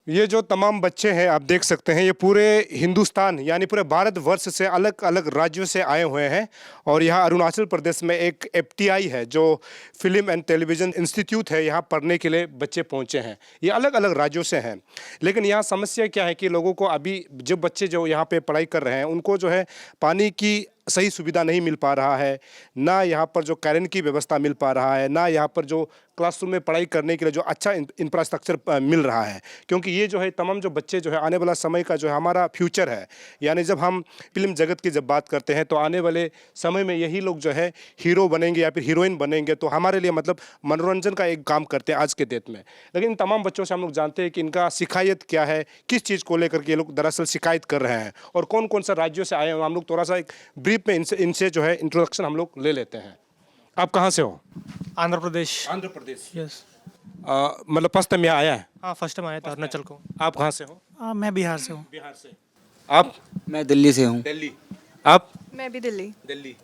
ये जो तमाम बच्चे हैं आप देख सकते हैं, ये पूरे हिंदुस्तान यानी पूरे भारतवर्ष से अलग अलग राज्यों से आए हुए हैं। और यहाँ अरुणाचल प्रदेश में एक एफटीआई है जो फिल्म एंड टेलीविज़न इंस्टीट्यूट है, यहाँ पढ़ने के लिए बच्चे पहुँचे हैं। ये अलग अलग राज्यों से हैं, लेकिन यहाँ समस्या क्या है कि लोगों को अभी जो बच्चे जो यहाँ पे पढ़ाई कर रहे हैं उनको जो है पानी की सही सुविधा नहीं मिल पा रहा है, ना यहाँ पर जो करेंट की व्यवस्था मिल पा रहा है, ना यहाँ पर जो क्लासरूम में पढ़ाई करने के लिए जो अच्छा इंफ्रास्ट्रक्चर मिल रहा है। क्योंकि ये जो है तमाम जो बच्चे जो है आने वाला समय का जो है हमारा फ्यूचर है। यानी जब हम फिल्म जगत की जब बात करते हैं तो आने वाले समय में यही लोग जो है हीरो बनेंगे या फिर हीरोइन बनेंगे, तो हमारे लिए मतलब मनोरंजन का एक काम करते हैं आज के डेट में। लेकिन इन तमाम बच्चों से हम लोग जानते हैं कि इनका शिकायत क्या है, किस चीज़ को लेकर के ये लोग दरअसल शिकायत कर रहे हैं और कौन कौन सा राज्यों से आए हैं। हम लोग थोड़ा सा एक ब्रीफ में इनसे जो है इंट्रोडक्शन हम लोग ले लेते हैं। आप कहाँ से हो? आंध्र प्रदेश। आंध्र प्रदेश। यस। मतलब फर्स्ट टाइम यहाँ आया है? हाँ, फर्स्ट टाइम आया था अरुणाचल को। आप कहाँ से हो? मैं बिहार से हूँ। बिहार से। आप? मैं दिल्ली से हूँ। दिल्ली। आप? मैं भी दिल्ली। दिल्ली।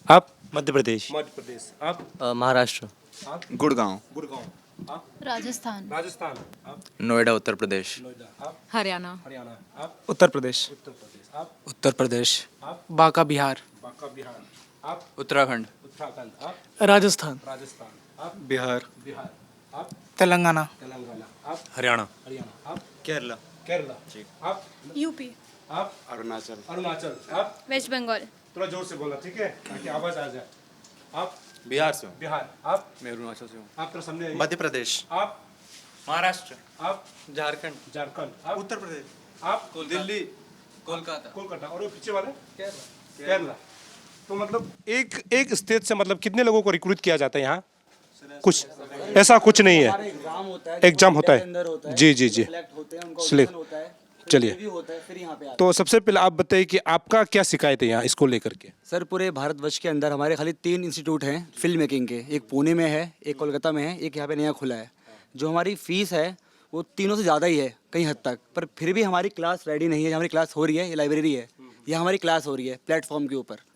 आप? मध्य प्रदेश। मध्य प्रदेश। आप? महाराष्ट्र। आप? गुड़गांव। गुड़गांव। आप? राजस्थान। राजस्थान। आप? नोएडा उत्तर प्रदेश। नोएडा। आप? हरियाणा। हरियाणा। आप? उत्तर प्रदेश। उत्तर प्रदेश। आप? उत्तर प्रदेश। आप? बांका बिहार। बांका बिहार। आप? उत्तराखंड। उत्तराखंड। आप? राजस्थान। राजस्थान। आप? बिहार। बिहार। आप? तेलंगाना। तेलंगाना। आप? हरियाणा। हरियाणा। आप? केरला। केरला। आप? यूपी। आप? अरुणाचल। अरुणाचल। आप? वेस्ट बंगाल। थोड़ा जोर से बोलना, ठीक है, ताकि आवाज आ जाए। आप? बिहार से हूँ। बिहार। आप? मैं अरुणाचल से हूँ। आप तो सामने आइए। मध्य प्रदेश। आप? महाराष्ट्र। आप? झारखंड। झारखंड। आप? उत्तर प्रदेश। आप? दिल्ली। कोलकाता। कोलकाता। और वो पीछे वाले? केरला। तो मतलब एक एक स्टेट से मतलब कितने लोगों को रिक्रूट किया जाता है यहाँ? कुछ ऐसा कुछ नहीं है। एग्जाम होता है। एग्जाम होता है। जी जी जी। सिलेक्ट होता है। चलिए, होता है, फिर यहाँ पे तो सबसे पहले आप बताइए कि आपका क्या शिकायत है यहाँ इसको लेकर के? सर, पूरे भारतवर्ष के अंदर हमारे खाली 3 इंस्टीट्यूट हैं फिल्म मेकिंग के। एक पुणे में है, एक कोलकाता में है, एक यहाँ पे नया खुला है। जो हमारी फीस है वो तीनों से ज़्यादा ही है कई हद तक, पर फिर भी हमारी क्लास रेडी नहीं है। हमारी क्लास हो रही है, ये लाइब्रेरी है, ये हमारी क्लास हो रही है प्लेटफॉर्म के ऊपर।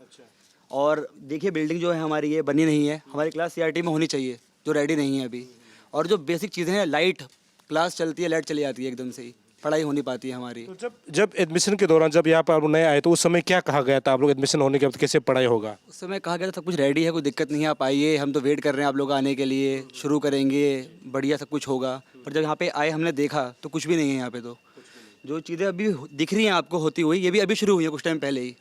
और देखिए बिल्डिंग जो है हमारी ये बनी नहीं है। हमारी क्लास सीआरटी में होनी चाहिए, जो रेडी नहीं है अभी। और जो बेसिक चीज़ें हैं, लाइट, क्लास चलती है, लाइट चली जाती है एकदम से ही, पढ़ाई हो नहीं पाती है हमारी। तो जब एडमिशन के दौरान जब यहाँ पर आप नए आए तो उस समय क्या कहा गया था? आप लोग एडमिशन होने के बाद कैसे पढ़ाई होगा? उस समय कहा गया था सब कुछ रेडी है, कोई दिक्कत नहीं है, आप आइए, हम तो वेट कर रहे हैं आप लोग आने के लिए, शुरू करेंगे, बढ़िया सब कुछ होगा। पर जब यहाँ पे आए हमने देखा तो कुछ भी नहीं है यहाँ पे। तो जो चीज़ें अभी दिख रही हैं आपको होती हुई, ये भी अभी शुरू हुई है कुछ टाइम पहले ही।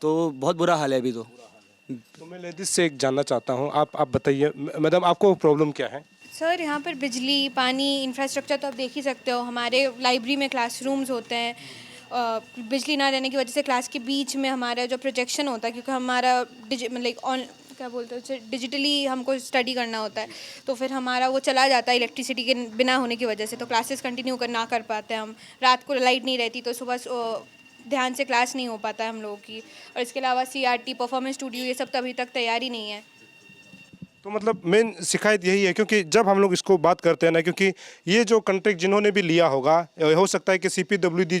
तो बहुत बुरा हाल है अभी। तो मैं लेडीज से एक जानना चाहता हूँ, आप बताइए मैडम, आपको प्रॉब्लम क्या है? सर, यहाँ पर बिजली, पानी, इंफ्रास्ट्रक्चर तो आप देख ही सकते हो। हमारे लाइब्रेरी में क्लासरूम्स होते हैं। बिजली ना रहने की वजह से क्लास के बीच में हमारा जो प्रोजेक्शन होता है, क्योंकि हमारा मतलब ऑन क्या बोलते हैं, डिजिटली हमको स्टडी करना होता है, तो फिर हमारा वो चला जाता है इलेक्ट्रिसिटी के बिना होने की वजह से। तो क्लासेस कंटिन्यू ना कर पाते हम। रात को लाइट नहीं रहती तो सुबह ध्यान से क्लास नहीं हो पाता है हम लोगों की। और इसके अलावा सीआरटी, परफॉर्मेंस स्टूडियो, ये सब तो अभी तक तैयारी नहीं है। तो मतलब मेन शिकायत यही है, क्योंकि जब हम लोग इसको बात करते हैं ना, क्योंकि ये जो कॉन्ट्रैक्ट जिन्होंने भी लिया होगा, हो सकता है कि CPWD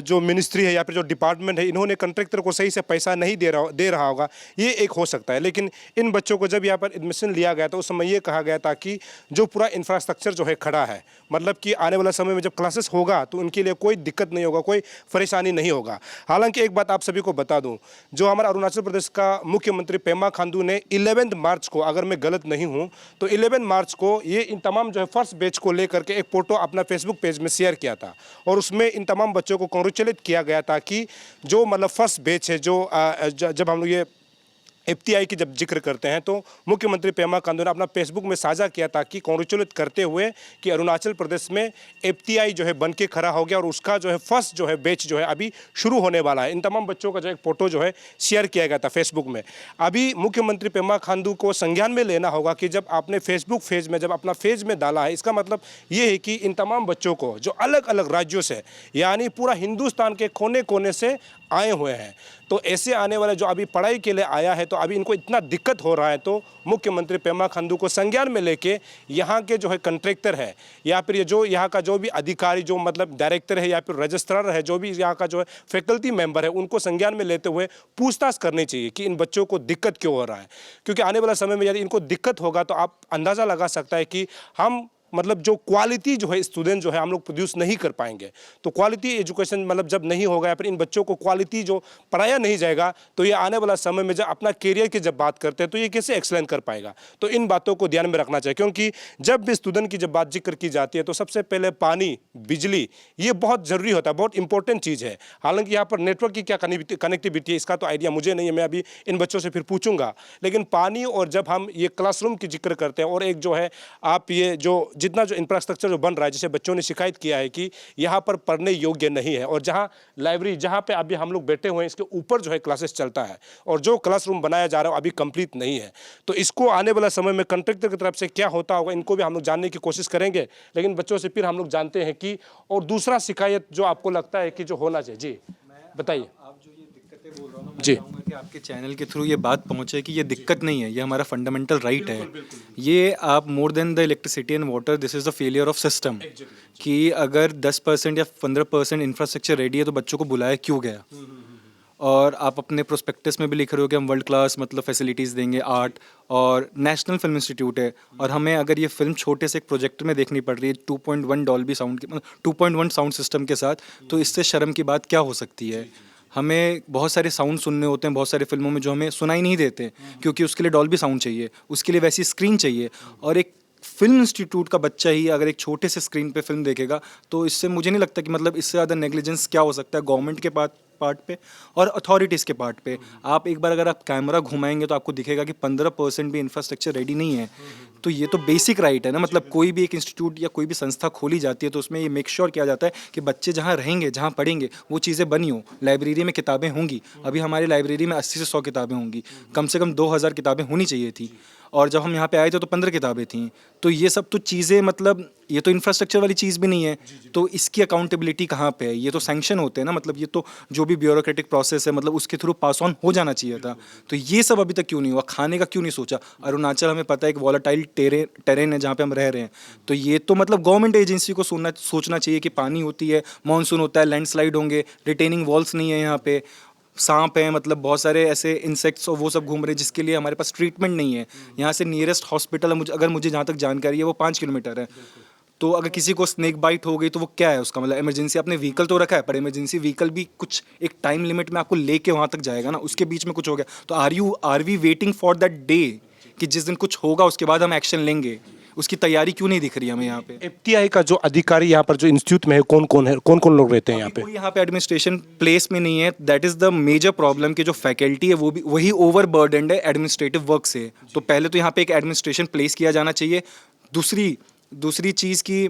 जो मिनिस्ट्री है या फिर जो डिपार्टमेंट है, इन्होंने कॉन्ट्रैक्टर को सही से पैसा नहीं दे रहा होगा, ये एक हो सकता है। लेकिन इन बच्चों को जब यहाँ पर एडमिशन लिया गया तो उस समय ये कहा गया था कि जो पूरा इंफ्रास्ट्रक्चर जो है खड़ा है, मतलब कि आने वाला समय में जब क्लासेस होगा तो उनके लिए कोई दिक्कत नहीं होगा, कोई परेशानी नहीं होगा। हालांकि एक बात आप सभी को बता दूं, जो हमारा अरुणाचल प्रदेश का मुख्यमंत्री पेमा खांडू ने 11 मार्च को, अगर मैं गलत नहीं हूं तो 11 मार्च को ये इन तमाम जो है फर्स्ट बैच को लेकर के एक फोटो अपना फेसबुक पेज में शेयर किया था। और उसमें इन तमाम बच्चों को कॉन्ग्रेचुलेट किया गया था कि जो मतलब फर्स्ट बैच है, जब हम लोग ये एफटीआई की जब जिक्र करते हैं तो मुख्यमंत्री पेमा खांडू ने अपना फेसबुक में साझा किया था कि कॉन्ग्रेचुलेट करते हुए कि अरुणाचल प्रदेश में एफटीआई जो है बन के खड़ा हो गया और उसका जो है फर्स्ट जो है बैच जो है अभी शुरू होने वाला है। इन तमाम बच्चों का जो एक फोटो जो है शेयर किया गया था फेसबुक में। अभी मुख्यमंत्री पेमा खांडू को संज्ञान में लेना होगा कि जब आपने फेसबुक पेज में जब अपना पेज में डाला है, इसका मतलब ये है कि इन तमाम बच्चों को जो अलग अलग राज्यों से यानी पूरा हिंदुस्तान के कोने कोने से आए हुए हैं, तो ऐसे आने वाले जो अभी पढ़ाई के लिए आया है तो अभी इनको इतना दिक्कत हो रहा है, तो मुख्यमंत्री पेमा खांडू को संज्ञान में लेके यहाँ के जो है कॉन्ट्रैक्टर है या फिर ये जो यहाँ का जो भी अधिकारी, जो मतलब डायरेक्टर है या फिर रजिस्ट्रार है, जो भी यहाँ का जो है फैकल्टी मेंबर है, उनको संज्ञान में लेते हुए पूछताछ करनी चाहिए कि इन बच्चों को दिक्कत क्यों हो रहा है। क्योंकि आने वाला समय में यदि इनको दिक्कत होगा तो आप अंदाज़ा लगा सकता है कि हम मतलब जो क्वालिटी जो है स्टूडेंट जो है हम लोग प्रोड्यूस नहीं कर पाएंगे। तो क्वालिटी एजुकेशन मतलब जब नहीं होगा या फिर इन बच्चों को क्वालिटी जो पढ़ाया नहीं जाएगा तो ये आने वाला समय में जब अपना कैरियर की जब बात करते हैं तो ये कैसे एक्सेलेंट कर पाएगा। तो इन बातों को ध्यान में रखना चाहिए, क्योंकि जब भी स्टूडेंट की जब बात जिक्र की जाती है तो सबसे पहले पानी, बिजली, ये बहुत ज़रूरी होता है, बहुत इंपॉर्टेंट चीज़ है। हालांकि यहाँ पर नेटवर्क की क्या कनेक्टिविटी है इसका तो आइडिया मुझे नहीं है, मैं अभी इन बच्चों से फिर पूछूंगा। लेकिन पानी और जब हम ये क्लासरूम की जिक्र करते हैं और एक जो है आप ये जो जितना जो इंफ्रास्ट्रक्चर जो बन रहा है, जैसे बच्चों ने शिकायत किया है कि यहाँ पर पढ़ने योग्य नहीं है, और जहाँ लाइब्रेरी जहाँ पे अभी हम लोग बैठे हुए हैं इसके ऊपर जो है क्लासेस चलता है और जो क्लासरूम बनाया जा रहा है अभी कंप्लीट नहीं है। तो इसको आने वाला समय में कंट्रैक्टर की तरफ से क्या होता होगा इनको भी हम लोग जानने की कोशिश करेंगे। लेकिन बच्चों से फिर हम लोग जानते हैं कि और दूसरा शिकायत जो आपको लगता है कि जो होना चाहिए, जी बताइए। आप जो ये दिक्कतें बोल रहा हूँ मैं जी। चाहूँगा कि आपके चैनल के थ्रू ये बात पहुँचे कि ये दिक्कत नहीं है, ये हमारा फंडामेंटल राइट है। ये आप more than the electricity and water, this is the failure of system. कि अगर 10% या 15% इंफ्रास्ट्रक्चर रेडी है तो बच्चों को बुलाया क्यों गया। और आप अपने प्रोस्पेक्टस में भी लिख रहे हो कि हम वर्ल्ड क्लास मतलब फैसिलिटीज़ देंगे, आर्ट और नेशनल फिल्म इंस्टीट्यूट है, और हमें अगर ये फिल्म छोटे से एक प्रोजेक्टर में देखनी पड़ रही है 2.1 डॉल्बी साउंड मतलब 2.1 साउंड सिस्टम के साथ, तो इससे शर्म की बात क्या हो सकती है। हमें बहुत सारे साउंड सुनने होते हैं बहुत सारी फिल्मों में जो हमें सुनाई नहीं देते, क्योंकि उसके लिए डॉल्बी साउंड चाहिए, उसके लिए वैसी स्क्रीन चाहिए। और एक फिल्म इंस्टीट्यूट का बच्चा ही अगर एक छोटे से स्क्रीन पे फिल्म देखेगा तो इससे मुझे नहीं लगता कि मतलब इससे ज़्यादा नेग्लिजेंस क्या हो सकता है गवर्नमेंट के पार्ट पे और अथॉरिटीज़ के पार्ट पे। आप एक बार अगर आप कैमरा घुमाएंगे तो आपको दिखेगा कि 15% भी इंफ्रास्ट्रक्चर रेडी नहीं है। तो ये तो बेसिक राइट है ना, मतलब कोई भी एक इंस्टीट्यूट या कोई भी संस्था खोली जाती है तो उसमें ये मेक श्योर किया जाता है कि बच्चे जहाँ रहेंगे जहाँ पढ़ेंगे वो चीज़ें बनी हो। लाइब्रेरी में किताबें होंगी, अभी हमारी लाइब्रेरी में 80 से 100 किताबें होंगी, कम से कम 2000 किताबें होनी चाहिए थी, और जब हम यहाँ पे आए थे तो 15 किताबें थीं। तो ये सब तो चीज़ें मतलब ये तो इंफ्रास्ट्रक्चर वाली चीज़ भी नहीं है, तो इसकी अकाउंटेबिलिटी कहाँ पे है। ये तो सैंक्शन होते हैं ना, मतलब ये तो जो भी ब्यूरोक्रेटिक प्रोसेस है मतलब उसके थ्रू पास ऑन हो जाना चाहिए था। तो ये सब अभी तक क्यों नहीं हुआ, खाने का क्यों नहीं सोचा। अरुणाचल हमें पता है एक वॉलेटाइल टेरेन है जहाँ पे हम रह रहे हैं, तो ये तो मतलब गवर्नमेंट एजेंसी को सोचना चाहिए कि पानी होती है, मानसून होता है, लैंडस्लाइड होंगे, रिटेनिंग वॉल्स नहीं है, यहाँ पे सांप हैं, मतलब बहुत सारे ऐसे इंसेक्ट्स और वो सब घूम रहे हैं जिसके लिए हमारे पास ट्रीटमेंट नहीं है। यहाँ से नियरेस्ट हॉस्पिटल अगर मुझे जहाँ तक जानकारी है वो 5 किलोमीटर है। तो अगर किसी को स्नेक बाइट हो गई तो वो क्या है उसका मतलब इमरजेंसी। आपने व्हीकल तो रखा है पर इमरजेंसी व्हीकल भी कुछ एक टाइम लिमिट में आपको लेके वहाँ तक जाएगा ना, उसके बीच में कुछ हो गया तो are we waiting for that day कि जिस दिन कुछ होगा उसके बाद हम एक्शन लेंगे। उसकी तैयारी क्यों नहीं दिख रही हमें यहाँ पे। एफटीआई का जो अधिकारी यहाँ पर जो इंस्टीट्यूट में है कौन कौन लोग रहते हैं यहाँ पे। कोई यहाँ पे एडमिनिस्ट्रेशन प्लेस में नहीं है, that is the major problem कि जो फैकल्टी है वो भी वही ओवर बर्डनड है एडमिनिस्ट्रेटिव वर्क से। तो पहले तो यहाँ पे एक एडमिनिस्ट्रेशन प्लेस किया जाना चाहिए। दूसरी चीज़ की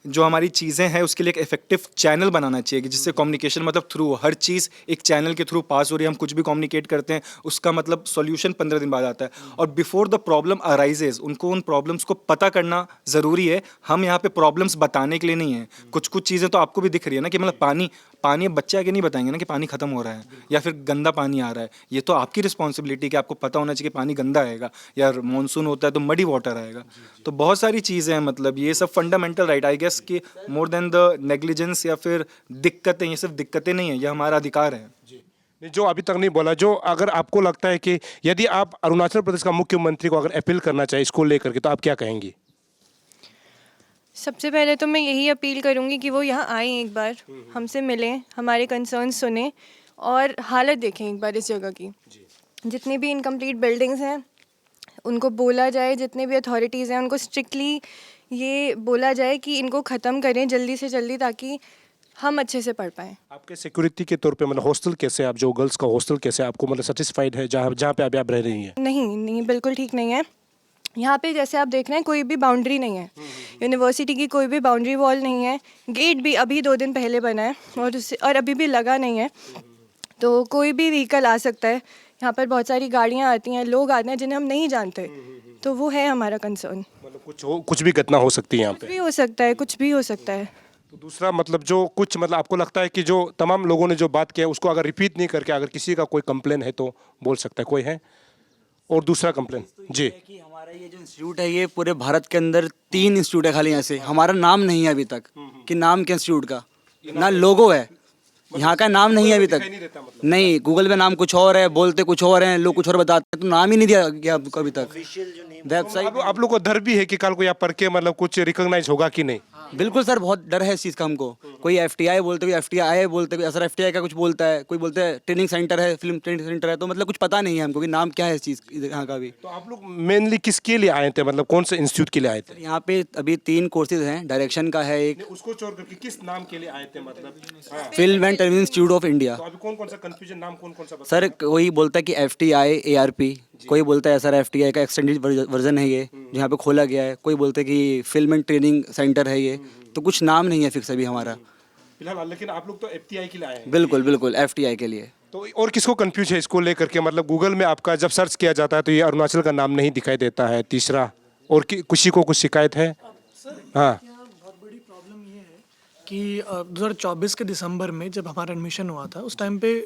जो हमारी चीज़ें हैं उसके लिए एक इफेक्टिव चैनल बनाना चाहिए कि जिससे कम्युनिकेशन मतलब थ्रू हर चीज़ एक चैनल के थ्रू पास हो रही है। हम कुछ भी कम्युनिकेट करते हैं उसका मतलब सॉल्यूशन 15 दिन बाद आता है, और बिफोर द प्रॉब्लम अराइजेज उनको उन प्रॉब्लम्स को पता करना ज़रूरी है। हम यहाँ पे प्रॉब्लम्स बताने के लिए नहीं है। कुछ चीज़ें तो आपको भी दिख रही है ना कि मतलब पानी अब बच्चे आगे नहीं बताएंगे ना कि पानी खत्म हो रहा है या फिर गंदा पानी आ रहा है। ये तो आपकी रिस्पॉन्सिबिलिटी कि आपको पता होना चाहिए कि पानी गंदा आएगा या मानसून होता है तो मडी वाटर आएगा। तो बहुत सारी चीज़ें हैं, मतलब ये सब फंडामेंटल राइट आई गेस कि मोर देन द नेग्लिजेंस या फिर दिक्कतें, ये सिर्फ दिक्कतें नहीं है, ये हमारा अधिकार है। जो अभी तक नहीं बोला, जो अगर आपको लगता है कि यदि आप अरुणाचल प्रदेश का मुख्यमंत्री को अगर अपील करना चाहिए इसको लेकर के तो आप क्या कहेंगी। सबसे पहले तो मैं यही अपील करूंगी कि वो यहाँ आएँ, एक बार हमसे मिलें, हमारे कंसर्न सुने और हालत देखें एक बार इस जगह की। जितनी भी इनकम्प्लीट बिल्डिंग्स हैं उनको बोला जाए, जितने भी अथॉरिटीज़ हैं उनको स्ट्रिक्टली ये बोला जाए कि इनको ख़त्म करें जल्दी से जल्दी ताकि हम अच्छे से पढ़ पाएँ। आपके सिक्योरिटी के तौर पे मतलब हॉस्टल कैसे, आप जो गर्ल्स का हॉस्टल कैसे आपको मतलब सेटिस्फाइड है जहाँ पे अभी आप रह रही हैं। नहीं बिल्कुल ठीक नहीं है। यहाँ पे जैसे आप देख रहे हैं कोई भी बाउंड्री नहीं है, यूनिवर्सिटी की कोई भी बाउंड्री वॉल नहीं है। गेट भी अभी 2 दिन पहले बना है और अभी भी लगा नहीं है, तो कोई भी व्हीकल आ सकता है। यहाँ पर बहुत सारी गाड़ियाँ आती हैं, लोग आते हैं जिन्हें हम नहीं जानते, तो वो है हमारा कंसर्न। मतलब कुछ भी घटना हो सकती है यहाँ कुछ पे। भी हो सकता है, कुछ भी हो सकता है। तो दूसरा मतलब जो कुछ मतलब आपको लगता है कि जो तमाम लोगों ने जो बात किया उसको अगर रिपीट नहीं करके अगर किसी का कोई कंप्लेन है तो बोल सकता है, कोई है। और दूसरा कंप्लेन जी कि हमारा ये जो इंस्टीट्यूट है ये पूरे भारत के अंदर 3 इंस्टीट्यूट है खाली। ऐसे हमारा नाम नहीं है अभी तक कि नाम क्या इंस्टीट्यूट का, ना लोगो है, यहाँ का नाम नहीं है अभी तक। नहीं, गूगल पे नाम कुछ और है, बोलते कुछ और हैं, लोग कुछ और बताते हैं, तो नाम ही नहीं दिया गया आपको अभी तक वेबसाइट। आप लोग को डर भी है कि कल को यहाँ पढ़ के मतलब कुछ रिकॉग्नाइज होगा कि नहीं? बिल्कुल सर, बहुत डर है इस चीज़ का हमको। कोई FTI बोलते, कोई FTI बोलते, कोई असर FTI का कुछ बोलता है, कोई बोलते हैं ट्रेनिंग सेंटर है, फिल्म ट्रेनिंग सेंटर है, तो मतलब कुछ पता नहीं है हमको कि नाम क्या है इस चीज़ यहाँ का भी। तो आप लोग मेनली किसके लिए आए थे, मतलब कौन से इंस्टीट्यूट के लिए आए थे? यहाँ पे अभी 3 कोर्सेज हैं, डायरेक्शन का है एक, उसको छोड़ करके किस नाम के लिए आए थे मतलब? हाँ। Film and television institute of India. तो अभी कौन कौन सा कंफ्यूजन नाम कौन कौन सा बता? सर कोई बोलता है कि FTI ARP, कोई बोलता है सर FTI का एक्सटेंडेड वर्जन है ये, यहाँ पे खोला गया है, कोई बोलता है कि फिल्म एंड ट्रेनिंग सेंटर है ये, तो कुछ नाम नहीं है फिक्स अभी हमारा फिलहाल। लेकिन आप लोग तो FTI के लिए आए हैं। बिल्कुल बिल्कुल FTI के लिए। तो और किसको कंफ्यूज है इसको लेकर के, मतलब गूगल में आपका जब सर्च किया जाता है तो ये अरुणाचल का नाम नहीं दिखाई देता है, तीसरा, और किसी को कुछ शिकायत है? हाँ, बहुत बड़ी प्रॉब्लम ये है कि 2024 के दिसंबर में जब हमारा एडमिशन हुआ था उस टाइम पे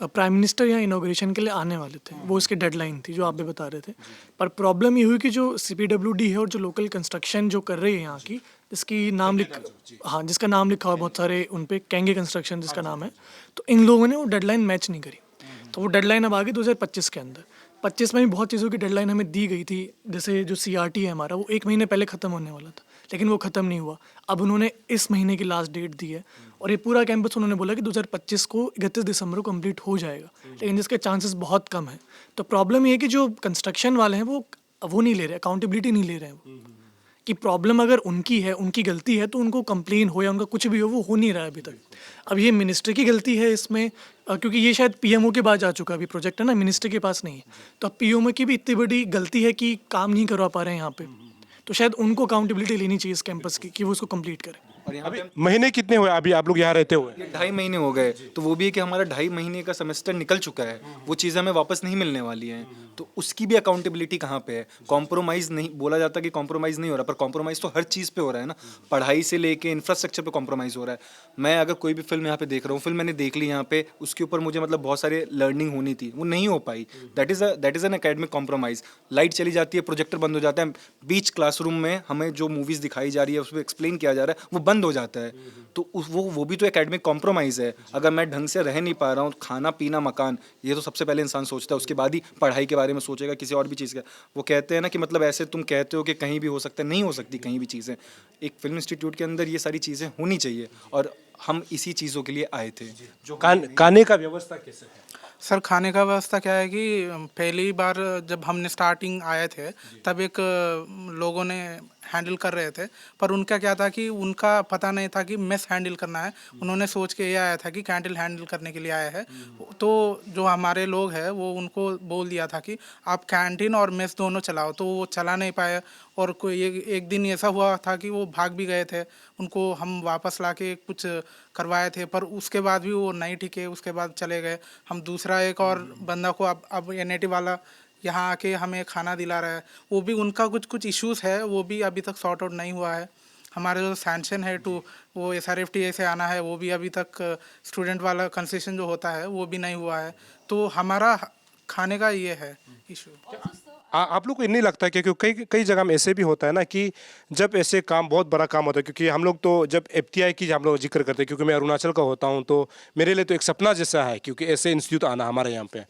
प्राइम मिनिस्टर यहाँ इनॉग्रेशन के लिए आने वाले थे, वो इसकी डेडलाइन थी जो आप भी बता रहे थे। पर प्रॉब्लम ये हुई कि जो CPWD है और जो लोकल कंस्ट्रक्शन जो कर रही है यहाँ की, जिसका नाम लिखा हुआ बहुत सारे उन पे, केंगे कंस्ट्रक्शन जिसका नाम है, तो इन लोगों ने वो डेडलाइन मैच नहीं करी। तो वो डेडलाइन अब आ गई 2025 के अंदर। 25 में भी बहुत चीज़ों की डेडलाइन हमें दी गई थी, जैसे जो CRT है हमारा, वो 1 महीने पहले ख़त्म होने वाला था, लेकिन वो ख़त्म नहीं हुआ। अब उन्होंने इस महीने की लास्ट डेट दी है और ये पूरा कैंपस उन्होंने बोला कि 2025 को 31 दिसंबर को कंप्लीट हो जाएगा, लेकिन जिसके चांसेस बहुत कम हैं। तो प्रॉब्लम ये है कि जो कंस्ट्रक्शन वाले हैं वो नहीं ले रहे, अकाउंटेबिलिटी नहीं ले रहे हैं वो, कि प्रॉब्लम अगर उनकी है, उनकी गलती है, तो उनको कंप्लेन हो या उनका कुछ भी हो, वो हो नहीं रहा है अभी तक। अब ये मिनिस्ट्री की गलती है इसमें, क्योंकि ये शायद PMO के पास जा चुका है अभी प्रोजेक्ट, है ना, मिनिस्ट्री के पास नहीं है। तो अब PMO की भी इतनी बड़ी गलती है कि काम नहीं करवा पा रहे हैं यहाँ पे, तो शायद उनको अकाउंटेबिलिटी लेनी चाहिए इस कैंपस की कि वो उसको कंप्लीट करें। और यहाँ अभी महीने कितने हुए अभी आप लोग यहाँ रहते हुए? 2.5 महीने हो गए, तो वो भी है कि हमारा 2.5 महीने का सेमेस्टर निकल चुका है, वो चीज़ें हमें वापस नहीं मिलने वाली हैं, तो उसकी भी अकाउंटेबिलिटी कहाँ पे है? कॉम्प्रोमाइज़ नहीं बोला जाता कि कॉम्प्रोमाइज़ नहीं हो रहा, पर कॉम्प्रोमाइज़ तो हर चीज़ पे हो रहा है ना, पढ़ाई से लेके इंफ्रास्ट्रक्चर पे कॉम्प्रोमाइज़ हो रहा है। मैं अगर कोई भी फिल्म यहाँ पे देख रहा हूँ, फिल्म मैंने देख ली यहाँ पे, उसके ऊपर मुझे मतलब बहुत सारे लर्निंग होनी थी, वो नहीं हो पाई। That is an academic compromise. Light चली जाती है, प्रोजेक्टर बंद हो जाता है, बीच क्लासरूम में हमें जो मूवीज़ दिखाई जा रही है, उसमें एक्सप्लेन किया जा रहा है, वो बंद हो जाता है। तो वो भी तो एकेडमिक कॉम्प्रोमाइज़ है। अगर मैं ढंग से रह नहीं पा रहा हूँ, खाना पीना मकान, ये तो सबसे पहले इंसान सोचता है, उसके बाद ही पढ़ाई के बारे में सोचेगा, किसी और भी चीज़ का। वो कहते हैं ना कि मतलब ऐसे तुम कहते हो कि कहीं भी हो सकता है, नहीं हो सकती कहीं भी चीज़ें। एक फिल्म इंस्टीट्यूट के अंदर ये सारी चीज़ें होनी चाहिए, और हम इसी चीज़ों के लिए आए थे। जो खाने का व्यवस्था कैसे है? सर खाने का व्यवस्था क्या है कि पहली बार जब हमने स्टार्टिंग आए थे तब एक लोगों ने हैंडल कर रहे थे, पर उनका क्या था कि उनका पता नहीं था कि मेस हैंडल करना है। उन्होंने सोच के ये आया था कि कैंटीन हैंडल करने के लिए आया है, तो जो हमारे लोग हैं वो उनको बोल दिया था कि आप कैंटीन और मेस दोनों चलाओ, तो वो चला नहीं पाए। और कोई एक दिन ऐसा हुआ था कि वो भाग भी गए थे, उनको हम वापस लाके कुछ करवाए थे, पर उसके बाद भी वो नहीं टिके, उसके बाद चले गए। हम दूसरा एक और बंदा को अब NIT वाला यहाँ आके हमें खाना दिला रहा है, वो भी उनका कुछ इश्यूज़ है, वो भी अभी तक सॉर्ट आउट नहीं हुआ है। हमारे जो सैंक्शन है वो SRFTA से आना है, वो भी अभी तक स्टूडेंट वाला कंसेशन जो होता है वो भी नहीं हुआ है। तो हमारा खाने का ये है इशू। आप लोग को नहीं लगता कि क्योंकि कई कई जगह में ऐसे भी होता है ना कि जब ऐसे काम बहुत बड़ा काम होता है, क्योंकि हम लोग तो जब FTI की हम लोग जिक्र करते हैं, क्योंकि मैं अरुणाचल का होता हूं, तो मेरे लिए तो एक सपना जैसा है, क्योंकि ऐसे इंस्टीट्यूट आना हमारे यहाँ पे।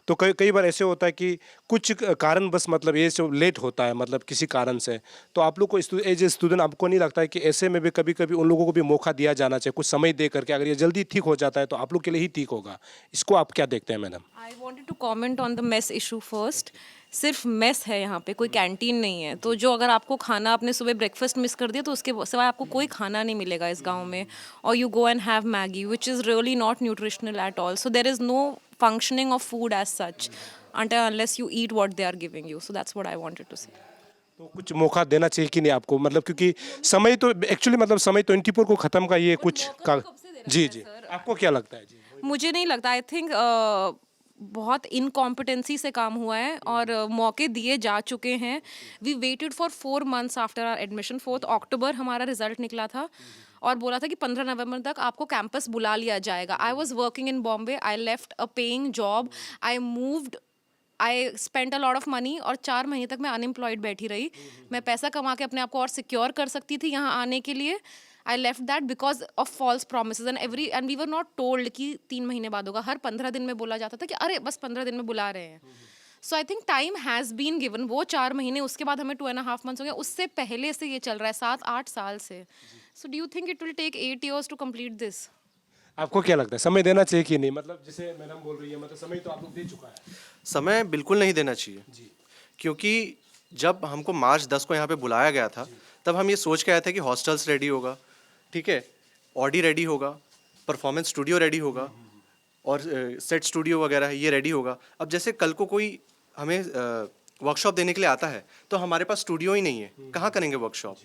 तो कई बार ऐसे होता है कि कुछ कारण बस मतलब ये सब लेट होता है, मतलब किसी कारण से। तो आप लोग को एज ए स्टूडेंट आपको नहीं लगता है कि ऐसे में भी कभी कभी उन लोगों को भी मौका दिया जाना चाहिए, कुछ समय दे करके? अगर ये जल्दी ठीक हो जाता है तो आप लोग के लिए ही ठीक होगा। इसको आप क्या देखते हैं madam? I wanted to comment on the mess issue first. सिर्फ मेस है यहाँ पे, कोई कैंटीन नहीं है। तो जो अगर आपको खाना, आपने सुबह ब्रेकफास्ट मिस कर दिया तो उसके सिवाय आपको कोई खाना नहीं मिलेगा इस गांव में। और you go and have Maggi which is really not nutritional at all. So there is no functioning of food as such unless you eat what they are giving you. So that's what I wanted to say. तो कुछ मौका देना चाहिए कि नहीं आपको, मतलब क्योंकि समय तो एक्चुअली मतलब समय 24 को ख़त्म का ये कुछ का। जी जी, आपको क्या लगता है? जी, मुझे नहीं लगता। आई थिंक बहुत इनकॉम्पिटेंसी से काम हुआ है और मौके दिए जा चुके हैं। We waited for 4 months after our admission. 4 October हमारा रिजल्ट निकला था और बोला था कि 15 नवंबर तक आपको कैंपस बुला लिया जाएगा। I was working in Bombay, I left a paying job, I moved, I spent a lot of money और 4 महीने तक मैं अनएम्प्लॉयड बैठी रही। मैं पैसा कमा के अपने आप को और सिक्योर कर सकती थी यहाँ आने के लिए। I left that because of false promises and we were not told कि 3 महीने बाद होगा. हर 15 दिन में बोला जाता था कि अरे बस 15 दिन में बुला रहे हैं. So I think time has been given. वो 4 महीने, उसके बाद हमें 2.5 months हो गए. उससे पहले से ये चल रहा है 7-8 साल से. So do you think it will take 8 years to complete this? आपको क्या लगता है समय देना चाहिए कि नहीं? मतलब जैसे मैडम बोल रही है, मतलब समय तो आप लोग दे चुका है. समय बिल्कुल नहीं देना चाहिए, क्योंकि जब हमको मार्च 10 को यहाँ पे बुलाया गया था, तब हम ये सोच के आए थे कि हॉस्टल्स रेडी होगा, ठीक है, ऑडी रेडी होगा, परफॉर्मेंस स्टूडियो रेडी होगा और सेट स्टूडियो वगैरह ये रेडी होगा. अब जैसे कल को कोई हमें वर्कशॉप देने के लिए आता है तो हमारे पास स्टूडियो ही नहीं है, कहाँ करेंगे वर्कशॉप.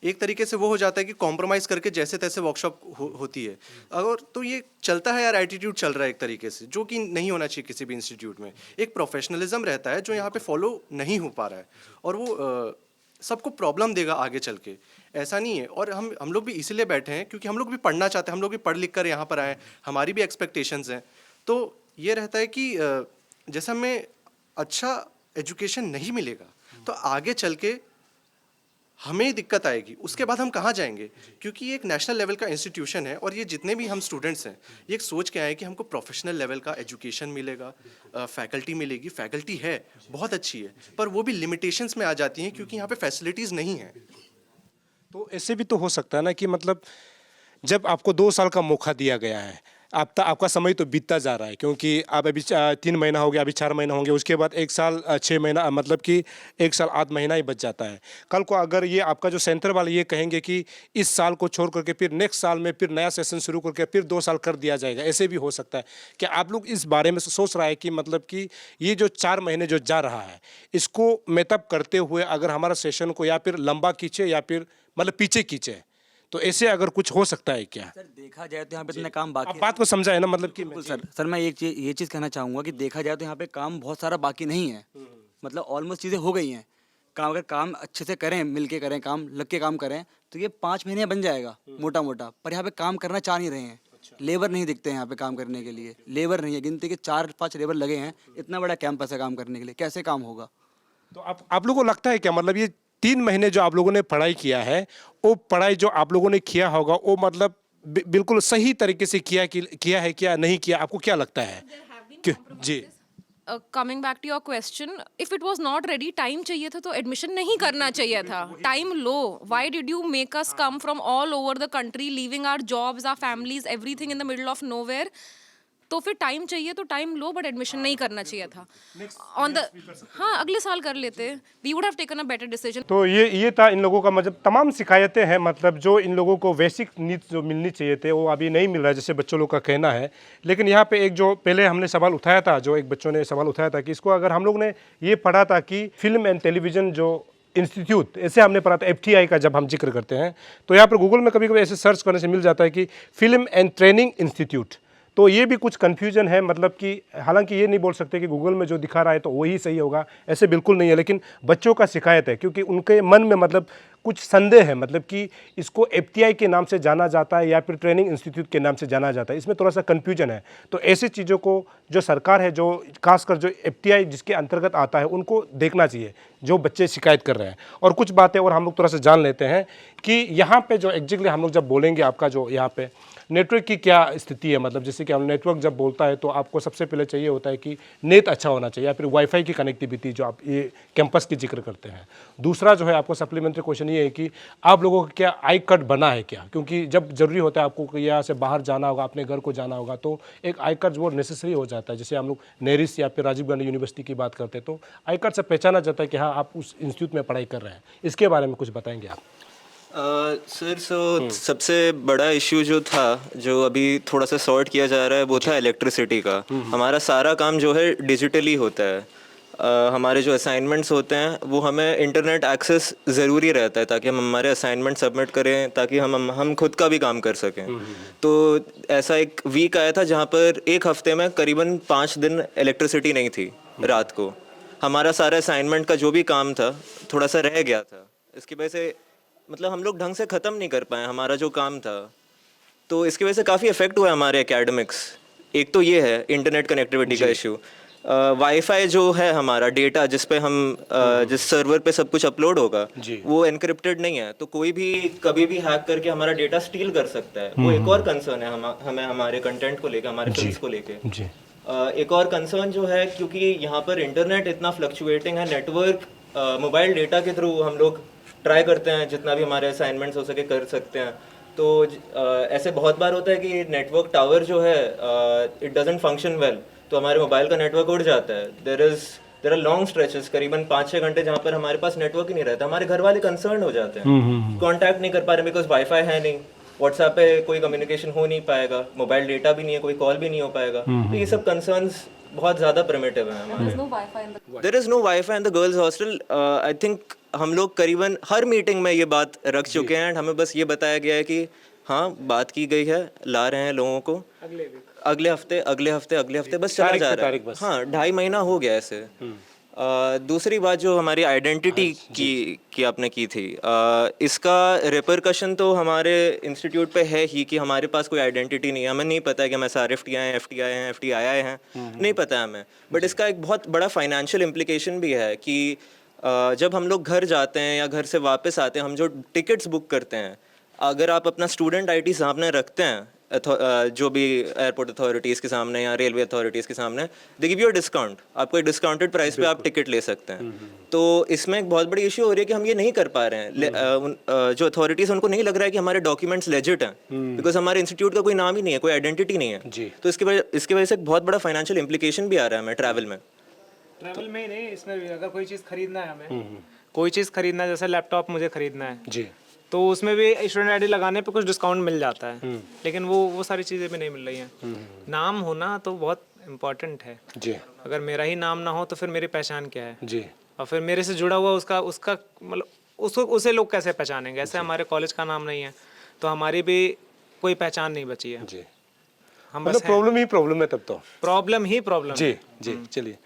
एक तरीके से वो हो जाता है कि कॉम्प्रोमाइज़ करके जैसे तैसे वर्कशॉप होती है. अगर तो ये चलता है यार, एटीट्यूड चल रहा है एक तरीके से, जो कि नहीं होना चाहिए किसी भी इंस्टीट्यूट में. एक प्रोफेशनलिज्म रहता है जो यहाँ पे फॉलो नहीं हो पा रहा है, और वो सबको प्रॉब्लम देगा आगे चल के. ऐसा नहीं है. और हम लोग भी इसीलिए बैठे हैं क्योंकि हम लोग भी पढ़ना चाहते हैं, हम लोग भी पढ़ लिख कर यहाँ पर आए, हमारी भी एक्सपेक्टेशंस हैं. तो ये रहता है कि जैसे हमें अच्छा एजुकेशन नहीं मिलेगा तो आगे चल के हमें दिक्कत आएगी. उसके बाद हम कहाँ जाएंगे, क्योंकि ये एक नेशनल लेवल का इंस्टीट्यूशन है और ये जितने भी हम स्टूडेंट्स हैं ये एक सोच के आए कि हमको प्रोफेशनल लेवल का एजुकेशन मिलेगा, फैकल्टी मिलेगी. फैकल्टी है, बहुत अच्छी है, पर वो भी लिमिटेशंस में आ जाती हैं क्योंकि यहाँ पे फैसिलिटीज़ नहीं हैं. तो ऐसे भी तो हो सकता है ना कि मतलब जब आपको 2 साल का मौका दिया गया है, आपका समय तो बीतता जा रहा है, क्योंकि अब अभी 3 महीना हो गया, अभी 4 महीना होंगे, उसके बाद 1 साल 6 महीना, मतलब कि 1 साल 8 महीना ही बच जाता है. कल को अगर ये आपका जो सेंटर वाले ये कहेंगे कि इस साल को छोड़ करके फिर नेक्स्ट साल में फिर नया सेशन शुरू करके फिर 2 साल कर दिया जाएगा, ऐसे भी हो सकता है. क्या आप लोग इस बारे में सोच रहा है कि मतलब कि ये जो 4 महीने जो जा रहा है इसको मेकअप करते हुए अगर हमारा सेशन को या फिर लंबा खींचे या फिर मतलब पीछे खींचे, तो ऐसे अगर कुछ हो सकता है क्या? सर देखा जाए तो यहाँ पे इतना काम बाकी आप बात को समझा है ना, मतलब कि बिल्कुल सर मैं ये चीज़ कहना चाहूँगा कि देखा जाए तो यहाँ पे काम बहुत सारा बाकी नहीं है. मतलब ऑलमोस्ट चीज़ें हो गई हैं. अगर काम अच्छे से करें, मिल के करें, काम लग के काम करें तो ये 5 महीने बन जाएगा मोटा मोटा. पर यहाँ पे काम करना चाह नहीं रहे हैं. लेबर नहीं दिखते हैं यहाँ पे काम करने के लिए. लेबर नहीं है, गिनती के 4-5 लेबर लगे हैं. इतना बड़ा कैंपस है काम करने के लिए, कैसे काम होगा? तो आप लोगों को लगता है क्या, मतलब ये 3 महीने जो आप लोगों ने पढ़ाई किया है, वो पढ़ाई जो आप लोगों ने किया होगा वो मतलब बिल्कुल सही तरीके से किया है क्या नहीं किया, आपको क्या लगता है? जी. Coming back to your question, if it was not ready, time चाहिए था तो एडमिशन नहीं करना चाहिए था. टाइम लो. Why did you make us come from all over the country, leaving our jobs, our families, everything in the middle of nowhere? तो फिर टाइम चाहिए तो टाइम लो, बट एडमिशन नहीं करना चाहिए था. ऑन द हाँ, अगले साल कर लेते. We would have taken a better decision. तो ये था इन लोगों का, मतलब तमाम शिकायतें हैं, मतलब जो इन लोगों को बेसिक नीड्स जो मिलनी चाहिए थे वो अभी नहीं मिल रहा है, जैसे बच्चों लोग का कहना है. लेकिन यहाँ पे एक जो पहले हमने सवाल उठाया था, जो एक बच्चों ने सवाल उठाया था कि इसको अगर हम लोग ने ये पढ़ा था कि फिल्म एंड टेलीविज़न जो इंस्टीट्यूट, ऐसे हमने पढ़ा था FTI का जब हम जिक्र करते हैं, तो यहाँ पर गूगल में कभी कभी ऐसे सर्च करने से मिल जाता है कि फिल्म एंड ट्रेनिंग इंस्टीट्यूट. तो ये भी कुछ कन्फ्यूजन है, मतलब कि हालांकि ये नहीं बोल सकते कि गूगल में जो दिखा रहा है तो वही सही होगा, ऐसे बिल्कुल नहीं है. लेकिन बच्चों का शिकायत है क्योंकि उनके मन में मतलब कुछ संदेह है, मतलब कि इसको FTI के नाम से जाना जाता है या फिर ट्रेनिंग इंस्टीट्यूट के नाम से जाना जाता है, इसमें थोड़ा सा कन्फ्यूजन है. तो ऐसी चीज़ों को जो सरकार है, जो खासकर जो FTI जिसके अंतर्गत आता है, उनको देखना चाहिए जो बच्चे शिकायत कर रहे हैं. और कुछ बातें और हम लोग थोड़ा सा जान लेते हैं कि यहाँ पे जो एग्जैक्टली हम लोग जब बोलेंगे आपका जो यहाँ पे नेटवर्क की क्या स्थिति है, मतलब जैसे कि हम नेटवर्क जब बोलता है तो आपको सबसे पहले चाहिए होता है कि नेट अच्छा होना चाहिए या फिर वाईफाई की कनेक्टिविटी जो आप ये कैंपस की जिक्र करते हैं. दूसरा जो है आपको सप्लीमेंट्री क्वेश्चन ये है कि आप लोगों का क्या आई कार्ड बना है क्या, क्योंकि जब जरूरी होता है आपको यहाँ से बाहर जाना होगा, अपने घर को जाना होगा, तो एक आई कार्ड वो नेसेसरी हो जाता है. जैसे हम लोग नेरिस या फिर राजीव गांधी यूनिवर्सिटी की बात करते हैं तो आई कार्ड से पहचाना जाता है कि हाँ आप उस इंस्टीट्यूट में पढ़ाई कर रहे हैं. इसके बारे में कुछ बताएंगे आप? सर सबसे बड़ा इश्यू जो था, जो अभी थोड़ा सा सॉर्ट किया जा रहा है, वो था इलेक्ट्रिसिटी का. हमारा सारा काम जो है डिजिटली होता है. हमारे जो असाइनमेंट्स होते हैं वो हमें इंटरनेट एक्सेस ज़रूरी रहता है ताकि हम हमारे असाइनमेंट सबमिट करें, ताकि हम खुद का भी काम कर सकें. तो ऐसा एक वीक आया था जहाँ पर एक हफ्ते में करीबन 5 दिन इलेक्ट्रिसिटी नहीं थी रात को. हमारा सारा असाइनमेंट का जो भी काम था थोड़ा सा रह गया था. इसकी वजह से मतलब हम लोग ढंग से ख़त्म नहीं कर पाए हमारा जो काम था. तो इसकी वजह से काफ़ी इफ़ेक्ट हुआ हमारे एकेडमिक्स. एक तो ये है इंटरनेट कनेक्टिविटी का इशू. वाईफाई जो है हमारा डेटा जिस पे हम जिस सर्वर पे सब कुछ अपलोड होगा वो एनक्रिप्टेड नहीं है, तो कोई भी कभी भी हैक करके हमारा डेटा स्टील कर सकता है। वो एक और कंसर्न है हमें हमारे कंटेंट को लेके, हमारे फिल्म्स को लेके। एक और कंसर्न जो है, क्योंकि यहाँ पर इंटरनेट इतना फ्लक्चुएटिंग है, नेटवर्क मोबाइल डेटा के थ्रू हम लोग ट्राई करते हैं जितना भी हमारे असाइनमेंट्स हो सके कर सकते हैं। तो ऐसे बहुत बार होता है कि नेटवर्क टावर जो है इट डजंट फंक्शन वेल, तो हमारे मोबाइल का नेटवर्क उड़ जाता है। देर आर लॉन्ग स्ट्रेचेस, करीबन 5-6 घंटे जहाँ पर हमारे पास नेटवर्क ही नहीं रहता। हमारे घर वाले कंसर्न हो जाते हैं, कांटेक्ट नहीं कर पा रहे बिकॉज वाईफाई है नहीं, व्हाट्सएप पे कोई कम्युनिकेशन हो नहीं पाएगा, मोबाइल डेटा भी नहीं है, कोई कॉल भी नहीं हो पाएगा। तो ये सब कंसर्न्स बहुत ज़्यादा प्रिमिटिव हैं हमारे। There is no WiFi in the girls hostel. I think हम लोग करीबन हर मीटिंग में ये बात रख चुके हैं, हमें बस ये बताया गया है कि हाँ बात की गई है, ला रहे हैं लोगों को अगले हफ्ते बस चला जा रहा है। हाँ 2.5 महीना हो गया ऐसे। दूसरी बात जो हमारी आइडेंटिटी की आपने की थी, इसका रिपरकशन तो हमारे इंस्टीट्यूट पे है ही कि हमारे पास कोई आइडेंटिटी नहीं है। हमें नहीं पता है कि हम SRFT आए हैं, FTI हैं, FTII हैं, नहीं पता है हमें। बट इसका एक बहुत बड़ा फाइनेंशियल इम्प्लीकेशन भी है कि जब हम लोग घर जाते हैं या घर से वापस आते हैं, हम जो टिकट्स बुक करते हैं, अगर आप अपना स्टूडेंट ID सामने रखते हैं जो भी एयरपोर्ट अथॉरिटीज़ के सामने या रेलवे अथॉरिटीज़ के सामने, they give you a discount, आपको एक डिस्काउंटेड प्राइस पे आप टिकट ले सकते हैं। तो इसमें एक बहुत बड़ी इशू हो रही है कि हम ये नहीं कर पा रहे हैं। जो अथॉरिटीज़ उनको नहीं लग रहा है कि हमारे डॉक्यूमेंट्स लेजिट हैं, बिकॉज हमारे इंस्टीट्यूट का कोई नाम ही नहीं है, कोई आइडेंटिटी नहीं है। तो इसकी वजह से एक बहुत बड़ा फाइनेंशियल इम्प्लीकेशन भी आ रहा है हमें ट्रैवल में ही नहीं, इसमें भी अगर कोई चीज़ खरीदना है हमें, कोई चीज़ खरीदना है, जैसे लैपटॉप मुझे खरीदना है जी, तो उसमें भी स्टूडेंट ID लगाने पे कुछ डिस्काउंट मिल जाता है, लेकिन वो सारी चीज़ें भी नहीं मिल रही हैं। नाम होना तो बहुत इम्पोर्टेंट है जी। अगर मेरा ही नाम ना हो तो फिर मेरी पहचान क्या है जी, और फिर मेरे से जुड़ा हुआ उसका मतलब उसे लोग कैसे पहचानेंगे। ऐसे हमारे कॉलेज का नाम नहीं है तो हमारी भी कोई पहचान नहीं बची है जी। हम बस प्रॉब्लम है तब तो प्रॉब्लम जी जी। चलिए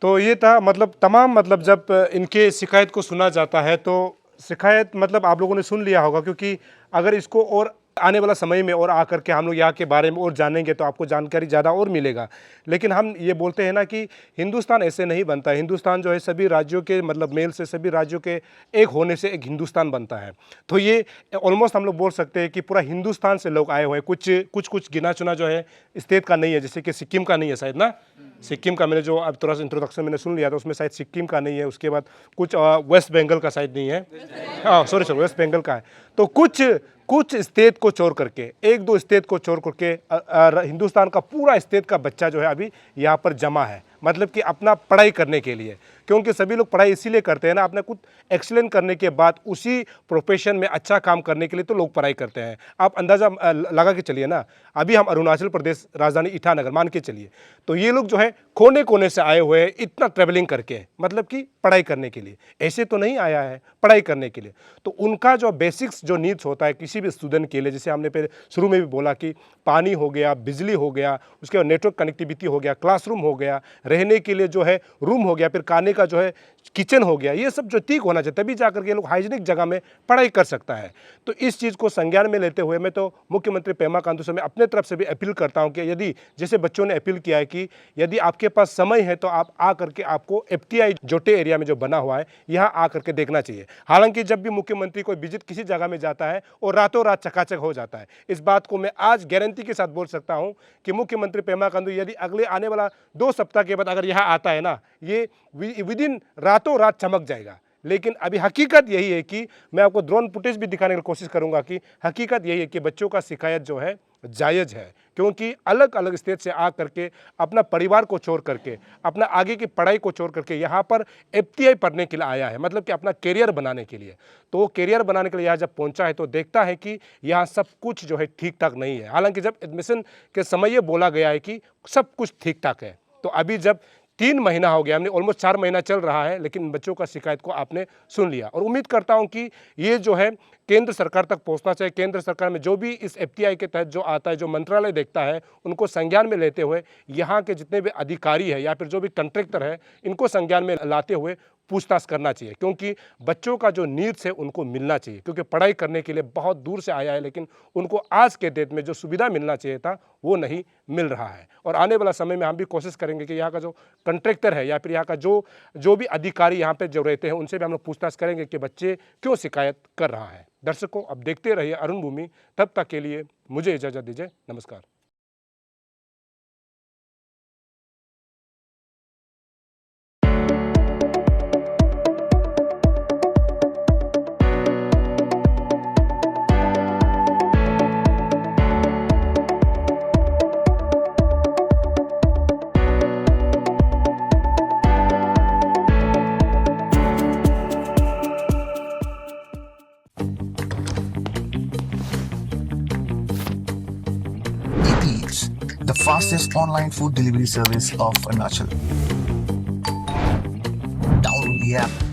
तो ये था, मतलब तमाम, मतलब जब इनके शिकायत को सुना जाता है तो शिकायत मतलब आप लोगों ने सुन लिया होगा, क्योंकि अगर इसको और आने वाला समय में और आकर के हम लोग यहाँ के बारे में और जानेंगे तो आपको जानकारी ज़्यादा और मिलेगा। लेकिन हम ये बोलते हैं ना कि हिंदुस्तान ऐसे नहीं बनता है। हिंदुस्तान जो है सभी राज्यों के, मतलब मेल से सभी राज्यों के एक होने से एक हिंदुस्तान बनता है। तो ये ऑलमोस्ट हम लोग बोल सकते हैं कि पूरा हिंदुस्तान से लोग आए हुए हैं। कुछ गिना चुना जो है स्टेट का नहीं है, जैसे कि सिक्किम का नहीं है शायद ना, सिक्किम का मैंने जो अब थोड़ा सा इंट्रोडक्शन मैंने सुन लिया था उसमें शायद सिक्किम का नहीं है। उसके बाद कुछ वेस्ट बंगाल का शायद नहीं है, हाँ सॉरी वेस्ट बंगाल का है। तो कुछ स्टेट को छोड़ करके, 1-2 स्टेट को छोड़ करके हिंदुस्तान का पूरा स्टेट का बच्चा जो है अभी यहाँ पर जमा है, मतलब कि अपना पढ़ाई करने के लिए। क्योंकि सभी लोग पढ़ाई इसीलिए करते हैं ना, अपने कुछ एक्सीलेंट करने के बाद उसी प्रोफेशन में अच्छा काम करने के लिए तो लोग पढ़ाई करते हैं। आप अंदाज़ा लगा के चलिए ना, अभी हम अरुणाचल प्रदेश राजधानी ईटानगर मान के चलिए, तो ये लोग जो है कोने कोने से आए हुए हैं इतना ट्रेवलिंग करके, मतलब कि पढ़ाई करने के लिए। ऐसे तो नहीं आया है, पढ़ाई करने के लिए। तो उनका जो बेसिक्स जो नीड्स होता है किसी भी स्टूडेंट के लिए, जैसे हमने पहले शुरू में भी बोला कि पानी हो गया, बिजली हो गया, उसके बाद नेटवर्क कनेक्टिविटी हो गया, क्लासरूम हो गया, रहने के लिए जो है रूम हो गया, फिर खाने का जो है किचन हो गया, ये सब जो ठीक होना चाहिए, तभी जाकर के लोग हाइजीनिक जगह में पढ़ाई कर सकता है। तो इस चीज़ को संज्ञान में लेते हुए मैं तो मुख्यमंत्री पेमा खांडू से मैं अपने तरफ से भी अपील करता हूं कि यदि जैसे बच्चों ने अपील किया है कि यदि आपके पास समय है तो आप आ करके आपको FTI जोटे एरिया में जो बना हुआ है यहाँ आ करके देखना चाहिए। हालांकि जब भी मुख्यमंत्री कोई विजिट किसी जगह में जाता है और रातों रात चकाचक हो जाता है। इस बात को मैं आज गारंटी के साथ बोल सकता हूँ कि मुख्यमंत्री पेमा खांडू यदि अगले आने वाला 2 सप्ताह के बाद अगर यहाँ आता है ना, ये विदिन रातों रात चमक जाएगा। लेकिन अभी हकीकत यही है कि मैं आपको ड्रोन फुटेज भी दिखाने की कोशिश करूंगा कि हकीकत यही है कि बच्चों का शिकायत जो है जायज़ है, क्योंकि अलग अलग स्टेट से आ करके अपना परिवार को छोड़ करके, अपना आगे की पढ़ाई को छोड़ करके यहाँ पर FTI पढ़ने के लिए आया है, मतलब कि अपना करियर बनाने के लिए। तो करियर बनाने के लिए यहाँ जब पहुँचा है तो देखता है कि यहाँ सब कुछ जो है ठीक ठाक नहीं है। हालांकि जब एडमिशन के समय ये बोला गया है कि सब कुछ ठीक ठाक है, तो अभी जब 3 महीना हो गया, हमने ऑलमोस्ट 4 महीना चल रहा है, लेकिन बच्चों का शिकायत को आपने सुन लिया। और उम्मीद करता हूं कि ये जो है केंद्र सरकार तक पहुंचना चाहिए। केंद्र सरकार में जो भी इस FTI के तहत जो आता है, जो मंत्रालय देखता है, उनको संज्ञान में लेते हुए यहाँ के जितने भी अधिकारी है या फिर जो भी कंट्रैक्टर है, इनको संज्ञान में लाते हुए पूछताछ करना चाहिए, क्योंकि बच्चों का जो नीड्स है उनको मिलना चाहिए, क्योंकि पढ़ाई करने के लिए बहुत दूर से आया है, लेकिन उनको आज के डेट में जो सुविधा मिलना चाहिए था वो नहीं मिल रहा है। और आने वाला समय में हम भी कोशिश करेंगे कि यहाँ का जो कंट्रैक्टर है या फिर यहाँ का जो भी अधिकारी यहाँ पे जो रहते हैं उनसे भी हम लोग पूछताछ करेंगे कि बच्चे क्यों शिकायत कर रहा है। दर्शकों, अब देखते रहिए अरुण भूमि, तब तक के लिए मुझे इजाज़त दीजिए, नमस्कार। Eats, the fastest online food delivery service of Arunachal. Download the app